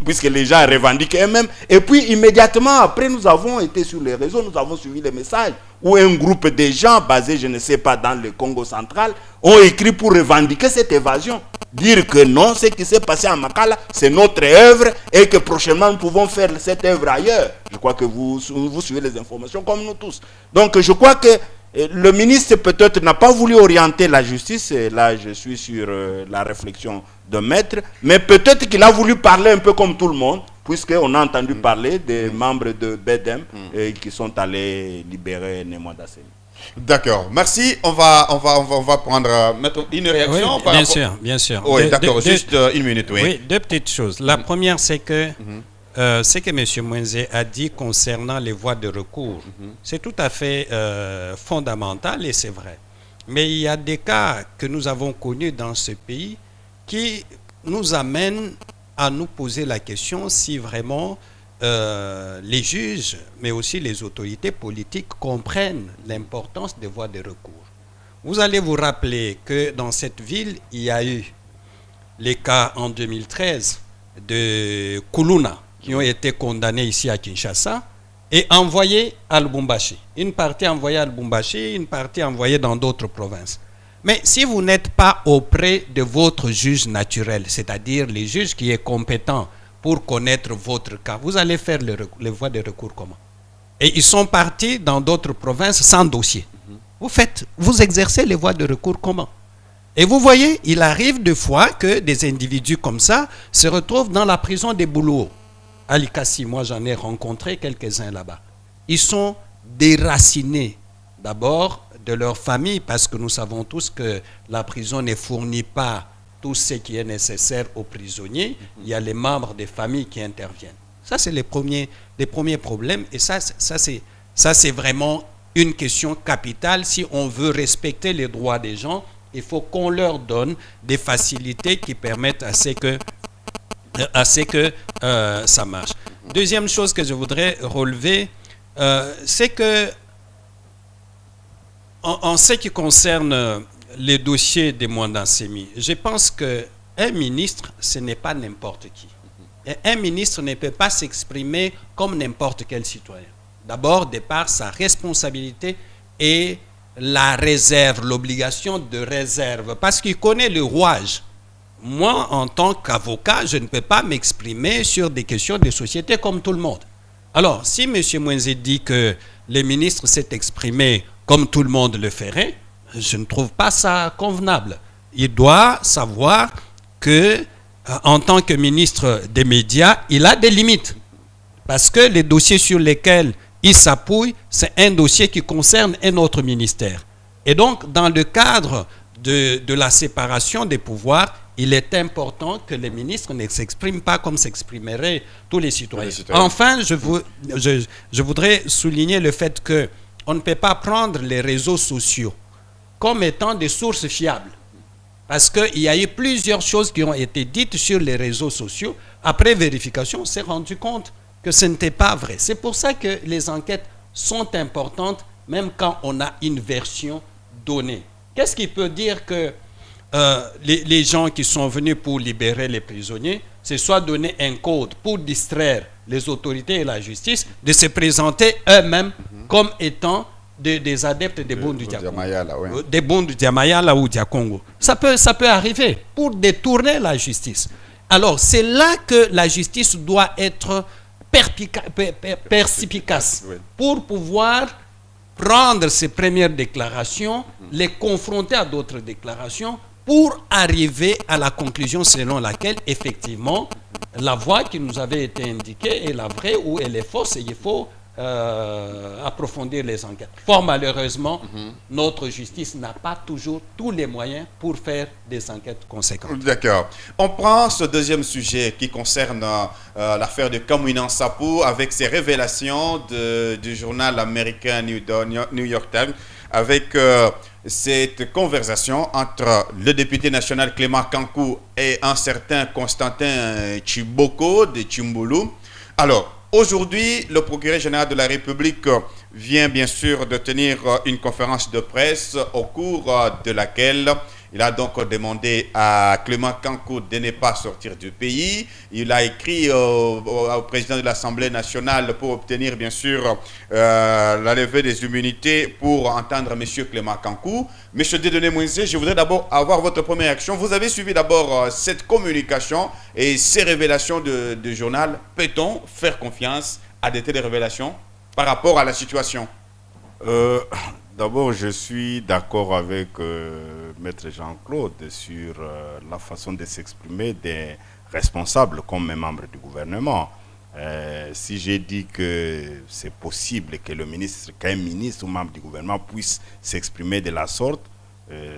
puisque les gens revendiquent eux-mêmes. Et puis, immédiatement après, nous avons été sur les réseaux, nous avons suivi les messages où un groupe de gens basés, je ne sais pas, dans le Congo central, ont écrit pour revendiquer cette évasion. Dire que non, ce qui s'est passé à Makala, c'est notre œuvre et que prochainement nous pouvons faire cette œuvre ailleurs. Je crois que vous suivez les informations comme nous tous. Donc je crois que le ministre peut-être n'a pas voulu orienter la justice, et là je suis sur la réflexion de maître, mais peut-être qu'il a voulu parler un peu comme tout le monde, puisqu'on a entendu parler des membres de BEDEM qui sont allés libérer Nemwanda Seni. D'accord, merci. On va prendre maintenant une réaction. Oui, par bien rapport... sûr, bien sûr. Oui, d'accord, juste une minute, oui. Oui, deux petites choses. La première, c'est que ce que M. Mwenze a dit concernant les voies de recours, c'est tout à fait fondamental et c'est vrai. Mais il y a des cas que nous avons connus dans ce pays qui nous amènent à nous poser la question si vraiment les juges, mais aussi les autorités politiques comprennent l'importance des voies de recours. Vous allez vous rappeler que dans cette ville, il y a eu les cas en 2013 de Kuluna qui ont été condamnés ici à Kinshasa et envoyés à Lubumbashi. Une partie envoyée à Lubumbashi, une partie envoyée dans d'autres provinces. Mais si vous n'êtes pas auprès de votre juge naturel, c'est-à-dire les juges qui est compétent pour connaître votre cas, vous allez faire les voies de recours comment? Et ils sont partis dans d'autres provinces sans dossier. Vous exercez les voies de recours comment? Et vous voyez, il arrive des fois que des individus comme ça se retrouvent dans la prison des Boulouos. À Likasi, moi j'en ai rencontré quelques-uns là-bas. Ils sont déracinés d'abord de leur famille parce que nous savons tous que la prison ne fournit pas tout ce qui est nécessaire aux prisonniers. Il y a les membres des familles qui interviennent. Ça, c'est les premiers problèmes. Et ça c'est vraiment une question capitale. Si on veut respecter les droits des gens, il faut qu'on leur donne des facilités qui permettent à ce que ça marche. Deuxième chose que je voudrais relever, c'est que en ce qui concerne les dossiers des Mwanda Nsemi, je pense qu'un ministre, ce n'est pas n'importe qui. Et un ministre ne peut pas s'exprimer comme n'importe quel citoyen. D'abord, de par sa responsabilité et la réserve, l'obligation de réserve, parce qu'il connaît le rouage. Moi, en tant qu'avocat, je ne peux pas m'exprimer sur des questions de société comme tout le monde. Alors, si M. Mwenze dit que le ministre s'est exprimé comme tout le monde le ferait, je ne trouve pas ça convenable. Il doit savoir que, en tant que ministre des médias, il a des limites. Parce que les dossiers sur lesquels il s'appuie, c'est un dossier qui concerne un autre ministère. Et donc, dans le cadre de la séparation des pouvoirs, il est important que les ministres ne s'expriment pas comme s'exprimeraient tous les citoyens. Enfin, je voudrais souligner le fait qu'on ne peut pas prendre les réseaux sociaux comme étant des sources fiables. Parce qu'il y a eu plusieurs choses qui ont été dites sur les réseaux sociaux. Après vérification, on s'est rendu compte que ce n'était pas vrai. C'est pour ça que les enquêtes sont importantes, même quand on a une version donnée. Qu'est-ce qui peut dire que les gens qui sont venus pour libérer les prisonniers, c'est soit donner un code pour distraire les autorités et la justice de se présenter eux-mêmes comme étant des adeptes des Bundu Diakongo, des Bundu Diamayala ou Diakongo. Ça peut arriver pour détourner la justice. Alors, c'est là que la justice doit être perspicace pour pouvoir prendre ces premières déclarations, les confronter à d'autres déclarations pour arriver à la conclusion selon laquelle, effectivement, la voie qui nous avait été indiquée est la vraie ou elle est fausse et il faut approfondir les enquêtes. Fort malheureusement, notre justice n'a pas toujours tous les moyens pour faire des enquêtes conséquentes. D'accord. On prend ce deuxième sujet qui concerne l'affaire de Kamwina Nsapu avec ses révélations du journal américain New York Times avec cette conversation entre le député national Clément Kankou et un certain Constantin Chiboko de Chimbulu. Alors, aujourd'hui, le procureur général de la République vient bien sûr de tenir une conférence de presse au cours de laquelle il a donc demandé à Clément Kankou de ne pas sortir du pays. Il a écrit au président de l'Assemblée nationale pour obtenir bien sûr la levée des immunités pour entendre M. Clément Kankou. M. Dieudonné Mwenze, je voudrais d'abord avoir votre première action. Vous avez suivi d'abord cette communication et ces révélations du journal. Peut-on faire confiance à de telles révélations par rapport à la situation? D'abord, je suis d'accord avec Maître Jean-Claude sur la façon de s'exprimer des responsables comme les membres du gouvernement. Si j'ai dit que c'est possible que qu'un ministre ou membre du gouvernement puisse s'exprimer de la sorte,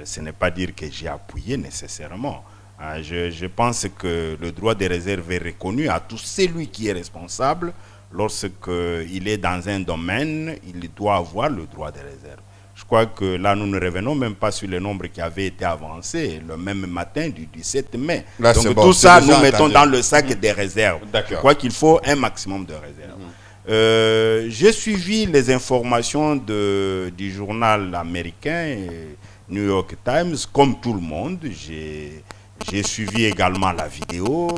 ce n'est pas dire que j'ai appuyé nécessairement. Je pense que le droit de réserve est reconnu à tout celui qui est responsable. Lorsqu'il est dans un domaine, il doit avoir le droit de réserve. Je crois que là, nous ne revenons même pas sur le nombre qui avait été avancé le même matin du 17 mai. Là, donc bon, tout ça, nous entendu. mettons dans le sac des réserves. Je crois qu'il faut un maximum de réserves. J'ai suivi les informations du journal américain New York Times, comme tout le monde. J'ai suivi également la vidéo.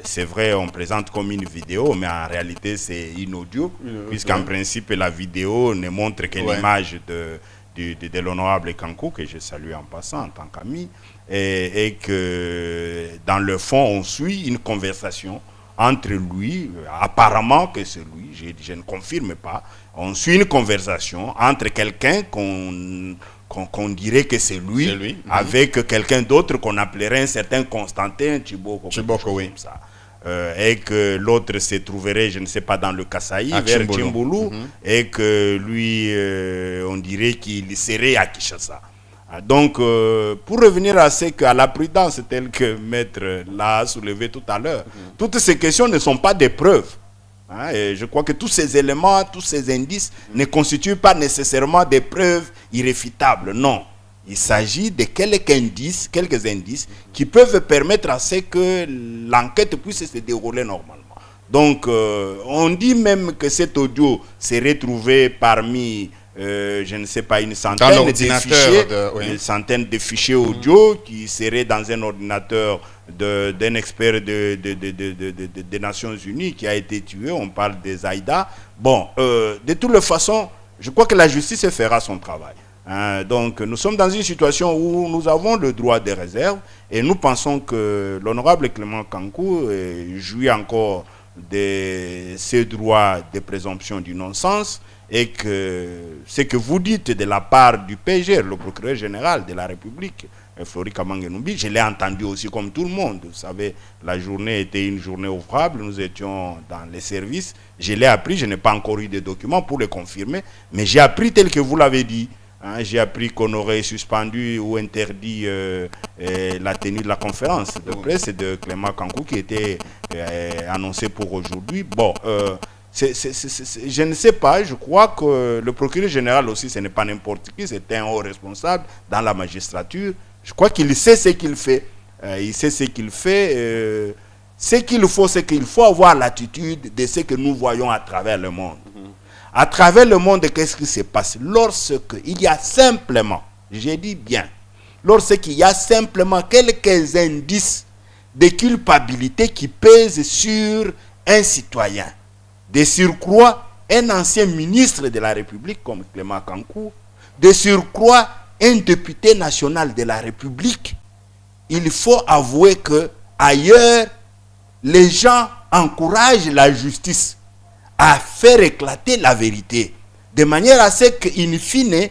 C'est vrai, on présente comme une vidéo, mais en réalité, c'est une audio, puisqu'en principe, la vidéo ne montre que l'image de l'honorable Kankou, que je salue en passant en tant qu'ami, et que dans le fond, on suit une conversation entre lui, apparemment que c'est lui, je ne confirme pas, on suit une conversation entre quelqu'un qu'on dirait que c'est lui, avec quelqu'un d'autre qu'on appellerait un certain Constantin Tchiboko, comme ça. Et que l'autre se trouverait, je ne sais pas, dans le Kasaï, vers Tchimboulou, et que lui, on dirait qu'il serait à Kinshasa. Donc, pour revenir à la prudence telle que Maître l'a soulevé tout à l'heure, toutes ces questions ne sont pas des preuves. Et je crois que tous ces éléments, tous ces indices ne constituent pas nécessairement des preuves irréfutables. Non. Il s'agit de quelques indices qui peuvent permettre à ce que l'enquête puisse se dérouler normalement. Donc, on dit même que cet audio serait trouvé parmi, je ne sais pas, une centaine de fichiers audio qui seraient dans un ordinateur d'un expert des Nations Unies qui a été tué. On parle des Aïda. Bon, de toutes les façons, je crois que la justice fera son travail. Donc nous sommes dans une situation où nous avons le droit de réserve et nous pensons que l'honorable Clément Kankou jouit encore de ses droits de présomption d'innocence et que ce que vous dites de la part du PGR, le procureur général de la République, Flori Kamangenoubi, je l'ai entendu aussi comme tout le monde. Vous savez, la journée était une journée ouvrable, nous étions dans les services, je l'ai appris, je n'ai pas encore eu de documents pour le confirmer, mais j'ai appris tel que vous l'avez dit. J'ai appris qu'on aurait suspendu ou interdit la tenue de la conférence de presse de Clément Kankou qui était annoncée pour aujourd'hui. Bon, je ne sais pas, je crois que le procureur général aussi, ce n'est pas n'importe qui, c'est un haut responsable dans la magistrature. Je crois qu'il sait ce qu'il fait. Il sait ce qu'il fait. Ce qu'il faut, c'est qu'il faut avoir l'attitude de ce que nous voyons à travers le monde. À travers le monde, qu'est-ce qui se passe? Lorsqu'il y a simplement, j'ai dit bien, lorsqu'il y a simplement quelques indices de culpabilité qui pèsent sur un citoyen, de surcroît un ancien ministre de la République comme Clément Kankou, de surcroît un député national de la République, il faut avouer que ailleurs, les gens encouragent la justice à faire éclater la vérité, de manière à ce qu'in fine,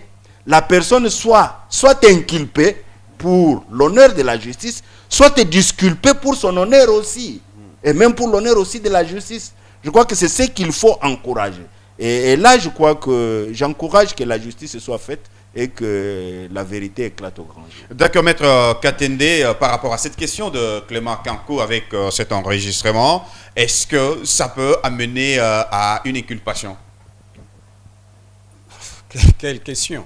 la personne soit inculpée pour l'honneur de la justice, soit disculpée pour son honneur aussi, et même pour l'honneur aussi de la justice. Je crois que c'est ce qu'il faut encourager. Et là, je crois que j'encourage que la justice soit faite et que la vérité éclate au grand jour. D'accord, Maître Katende, par rapport à cette question de Clément Kankou avec cet enregistrement, est-ce que ça peut amener à une inculpation? Quelle question?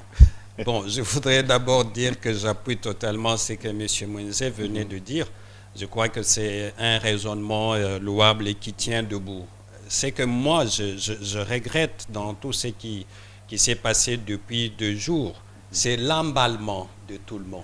Bon, je voudrais d'abord dire que j'appuie totalement ce que M. Moïse venait de dire. Je crois que c'est un raisonnement louable et qui tient debout. C'est que moi, je regrette dans tout ce qui s'est passé depuis 2 jours, c'est l'emballement de tout le monde.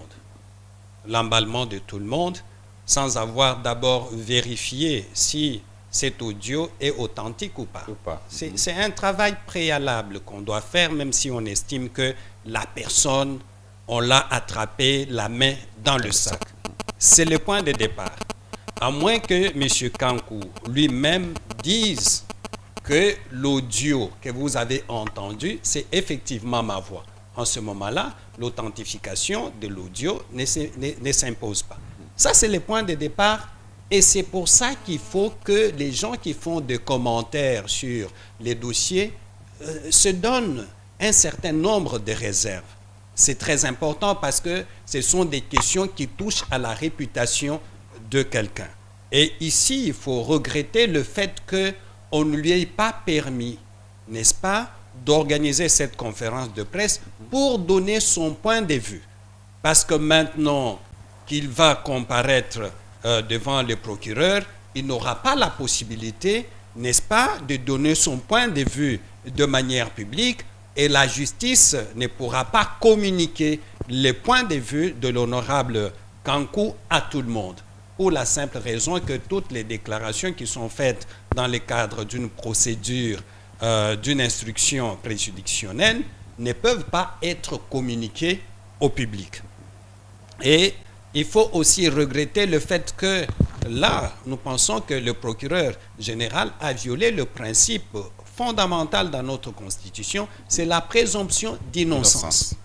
L'emballement de tout le monde sans avoir d'abord vérifié si cet audio est authentique ou pas. C'est un travail préalable qu'on doit faire, même si on estime que la personne, on l'a attrapée la main dans le sac. C'est le point de départ. À moins que M. Kankou lui-même dise que l'audio que vous avez entendu, c'est effectivement ma voix. En ce moment-là, l'authentification de l'audio ne s'impose pas. Ça, c'est le point de départ. Et c'est pour ça qu'il faut que les gens qui font des commentaires sur les dossiers se donnent un certain nombre de réserves. C'est très important parce que ce sont des questions qui touchent à la réputation de quelqu'un. Et ici, il faut regretter le fait qu'on ne lui ait pas permis, n'est-ce pas, d'organiser cette conférence de presse pour donner son point de vue. Parce que maintenant qu'il va comparaître devant le procureur, il n'aura pas la possibilité, n'est-ce pas, de donner son point de vue de manière publique et la justice ne pourra pas communiquer les points de vue de l'honorable Kankou à tout le monde. Pour la simple raison que toutes les déclarations qui sont faites dans le cadre d'une procédure, d'une instruction préjudictionnelle, ne peuvent pas être communiquées au public. Et il faut aussi regretter le fait que là, nous pensons que le procureur général a violé le principe fondamental dans notre Constitution, c'est la présomption d'innocence.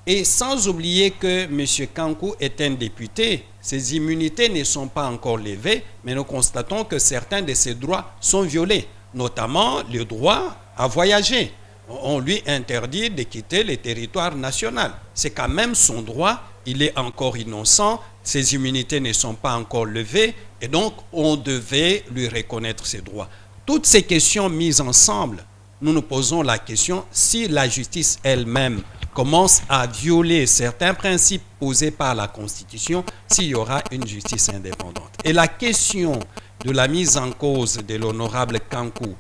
Et sans oublier que M. Kankou est un député, ses immunités ne sont pas encore levées, mais nous constatons que certains de ses droits sont violés, notamment le droit à voyager. On lui interdit de quitter le territoire national. C'est quand même son droit, il est encore innocent, ses immunités ne sont pas encore levées, et donc on devait lui reconnaître ses droits. Toutes ces questions mises ensemble, nous nous posons la question si la justice elle-même commence à violer certains principes posés par la Constitution, s'il y aura une justice indépendante. Et la question de la mise en cause de l'honorable Kankou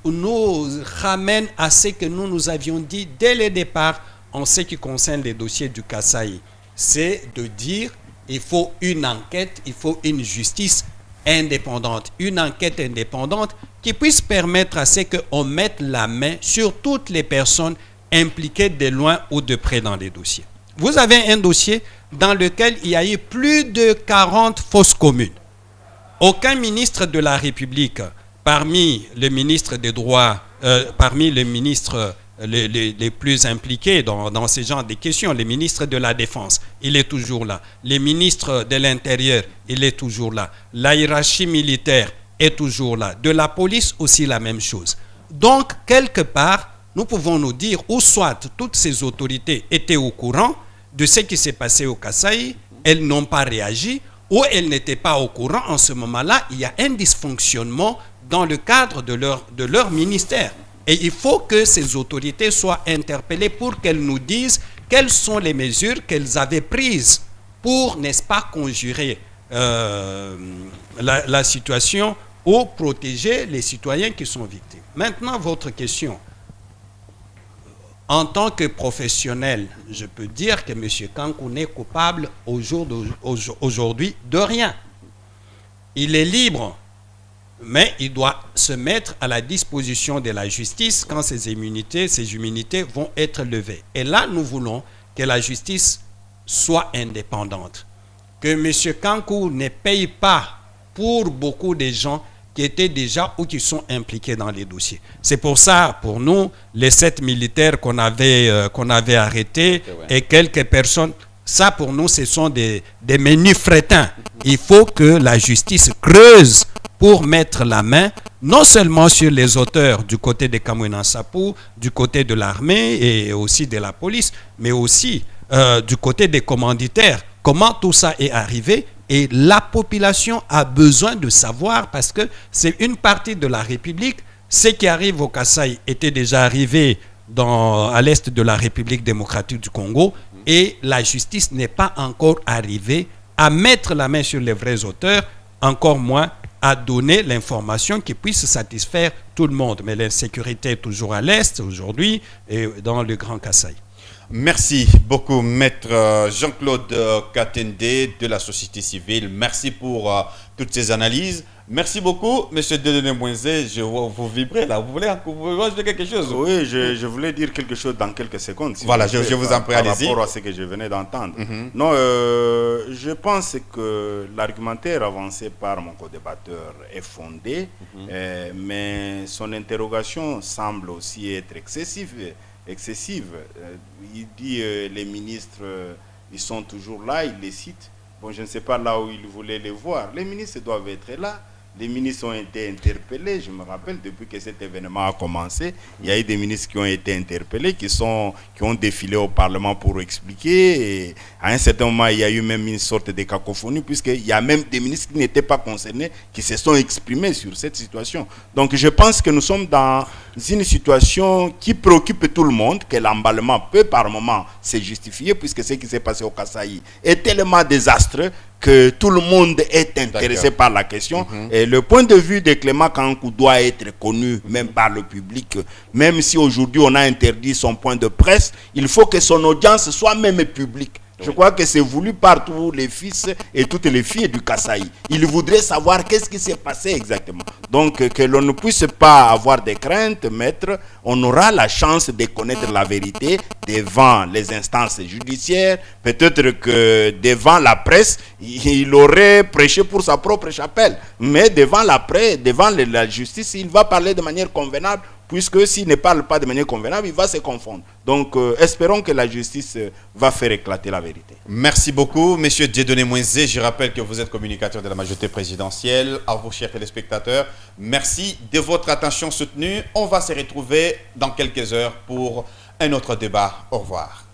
nous ramène à ce que nous avions dit dès le départ en ce qui concerne les dossiers du Kasaï. C'est de dire il faut une enquête, il faut une justice indépendante. Une enquête indépendante qui puisse permettre à ce qu'on mette la main sur toutes les personnes impliquées de loin ou de près dans les dossiers. Vous avez un dossier dans lequel il y a eu plus de 40 fausses communes. Aucun ministre de la République, parmi les ministres des droits, parmi les ministres les plus impliqués dans ce genre de questions, les ministres de la Défense, il est toujours là. Les ministres de l'Intérieur, il est toujours là. La hiérarchie militaire est toujours là. De la police aussi la même chose. Donc, quelque part, nous pouvons nous dire, ou soit toutes ces autorités étaient au courant de ce qui s'est passé au Kasaï, elles n'ont pas réagi, ou elles n'étaient pas au courant. En ce moment-là, il y a un dysfonctionnement dans le cadre de leur ministère. Et il faut que ces autorités soient interpellées pour qu'elles nous disent quelles sont les mesures qu'elles avaient prises pour, n'est-ce pas, conjurer la situation ou protéger les citoyens qui sont victimes. Maintenant, votre question. En tant que professionnel, je peux dire que M. Kankou n'est coupable aujourd'hui de rien. Il est libre, mais il doit se mettre à la disposition de la justice quand ses immunités vont être levées. Et là, nous voulons que la justice soit indépendante. Que M. Kankou ne paye pas pour beaucoup de gens qui étaient déjà ou qui sont impliqués dans les dossiers. C'est pour ça, pour nous, les 7 militaires qu'on avait arrêtés et quelques personnes, ça pour nous, ce sont des menus frétins. Il faut que la justice creuse pour mettre la main, non seulement sur les auteurs du côté de Kamwina Nsapou, du côté de l'armée et aussi de la police, mais aussi du côté des commanditaires. Comment tout ça est arrivé? Et la population a besoin de savoir parce que c'est une partie de la République. Ce qui arrive au Kasaï était déjà arrivé à l'est de la République démocratique du Congo et la justice n'est pas encore arrivée à mettre la main sur les vrais auteurs, encore moins à donner l'information qui puisse satisfaire tout le monde. Mais l'insécurité est toujours à l'est aujourd'hui et dans le Grand Kasaï. Merci beaucoup, Maître Jean-Claude Katende de la société civile. Merci pour toutes ces analyses. Merci beaucoup, Monsieur Dieudonné Moïse. Je vois vous vibrer là. Vous voulez ajouter quelque chose? Oui, je voulais dire quelque chose dans quelques secondes. Si Voilà, vous plaît, je vous en prie, allez-y. Par rapport à ce que je venais d'entendre. Non, je pense que l'argumentaire avancé par mon co-débatteur est fondé, mais son interrogation semble aussi être excessive. Il dit les ministres, ils sont toujours là, il les cite. Bon, je ne sais pas là où il voulait les voir. Les ministres doivent être là. Les ministres ont été interpellés. Je me rappelle, depuis que cet événement a commencé, il y a eu des ministres qui ont été interpellés, qui ont défilé au Parlement pour expliquer. Et à un certain moment, il y a eu même une sorte de cacophonie, puisqu'il y a même des ministres qui n'étaient pas concernés, qui se sont exprimés sur cette situation. Donc je pense que nous sommes dans une situation qui préoccupe tout le monde, que l'emballement peut par moment se justifier, puisque ce qui s'est passé au Kasaï est tellement désastreux que tout le monde est intéressé par la question. Et le point de vue de Clément Kankou doit être connu même par le public. Même si aujourd'hui on a interdit son point de presse, il faut que son audience soit même publique. Je crois que c'est voulu par tous les fils et toutes les filles du Kasaï. Ils voudraient savoir qu'est-ce qui s'est passé exactement. Donc que l'on ne puisse pas avoir des craintes, maître. On aura la chance de connaître la vérité devant les instances judiciaires. Peut-être que devant la presse, il aurait prêché pour sa propre chapelle. Mais devant la presse, devant la justice, il va parler de manière convenable. Puisque s'il ne parle pas de manière convenable, il va se confondre. Donc, espérons que la justice va faire éclater la vérité. Merci beaucoup, Monsieur Dieudonné Moïse. Je rappelle que vous êtes communicateur de la majorité présidentielle. À vous, chers téléspectateurs, merci de votre attention soutenue. On va se retrouver dans quelques heures pour un autre débat. Au revoir.